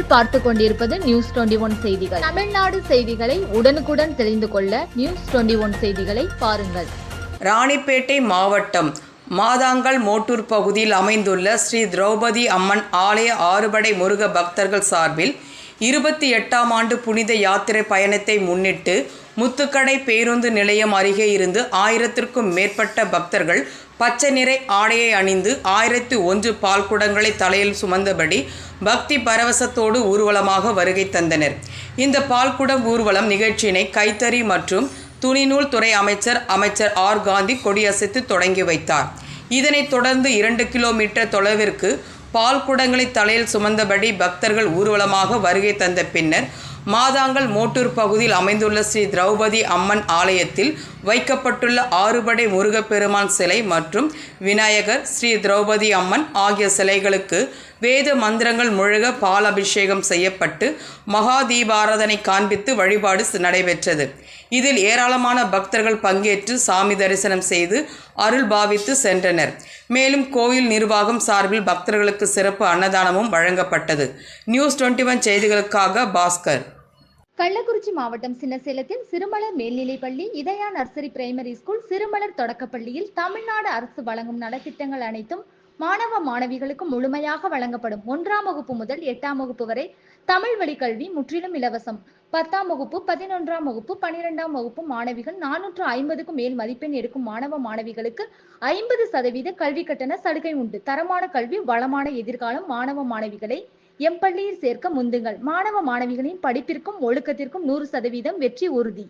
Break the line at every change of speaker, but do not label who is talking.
நீங்கள் பார்த்து கொண்டிருப்பது நியூஸ் 21 செய்திகள். தமிழ்நாடு செய்திகளை உடனுக்குடன் தெரிந்து கொள்ள நியூஸ் 21 செய்திகளை பாருங்கள்.
ராணிப்பேட்டை மாவட்டம் மாதாங்கல் மோட்டூர் பகுதியில் அமைந்துள்ள ஸ்ரீ திரௌபதி அம்மன் ஆலய ஆறுபடை முருக பக்தர்கள் சார்பில் 28ஆம் ஆண்டு புனித யாத்திரை பயணத்தை முன்னிட்டு முத்துக்கடை பேருந்து நிலையம் அருகே இருந்து 1000த்திற்கும் மேற்பட்ட பக்தர்கள் பச்சை நிற ஆடையை அணிந்து 1001 பால் குடங்களை தலையில் சுமந்தபடி பக்தி பரவசத்தோடு ஊர்வலமாக வருகை தந்தனர். இந்த பால்குடம் ஊர்வலம் நிகழ்ச்சியினை கைத்தறி மற்றும் துணிநூல் துறை அமைச்சர் ஆர் காந்தி கொடியசைத்து தொடங்கி வைத்தார். இதனைத் தொடர்ந்து 2 கிலோமீட்டர் தொலைவிற்கு பால் குடங்களை தலையில் சுமந்தபடி பக்தர்கள் ஊர்வலமாக வருகை தந்த பின்னர் மாதாங்கல் மோட்டூர் பகுதியில் அமைந்துள்ள ஸ்ரீ திரௌபதி அம்மன் ஆலயத்தில் வைக்கப்பட்டுள்ள ஆறுபடை முருகப்பெருமான் சிலை மற்றும் விநாயகர், ஸ்ரீ திரௌபதி அம்மன் ஆகிய சிலைகளுக்கு வேத மந்திரங்கள் முழங்க பால் அபிஷேகம் செய்யப்பட்டு மகா தீபாராதனை காண்பித்து வழிபாடு நடைபெற்றது. இதில் ஏராளமான பக்தர்கள் பங்கேற்று சாமி தரிசனம் செய்து அருள் பாவித்து சென்றனர். மேலும் கோயில் நிர்வாகம் சார்பில் பக்தர்களுக்கு சிறப்பு அன்னதானமும் வழங்கப்பட்டது. நியூஸ் 21 செய்திகளுக்காக பாஸ்கர்.
கள்ளக்குறிச்சி மாவட்டம் சின்னசேலத்தில் சிறுமலர் மேல்நிலைப்பள்ளி, இதயா நர்சரி பிரைமரி ஸ்கூல், சிறுமலர் தொடக்கப்பள்ளியில் தமிழ்நாடு அரசு வழங்கும் நலத்திட்டங்கள் அனைத்தும் மாணவ மாணவிகளுக்கு முழுமையாக வழங்கப்படும். 1ஆம் வகுப்பு முதல் 8ஆம் வகுப்பு வரை தமிழ் வழி கல்வி முற்றிலும் இலவசம். 10ஆம் வகுப்பு, 11ஆம் வகுப்பு, 12ஆம் வகுப்பு மாணவிகள் 450க்கும் மேல் மதிப்பெண் எடுக்கும் மாணவ மாணவிகளுக்கு 50% கல்வி கட்டண சலுகை உண்டு. தரமான கல்வி, வளமான எதிர்காலம். மாணவ மாணவிகளை எம் பள்ளியில் சேர்க்க முந்துங்கள். மாணவ மாணவிகளின் படிப்பிற்கும் ஒழுக்கத்திற்கும் 100% வெற்றி உறுதி.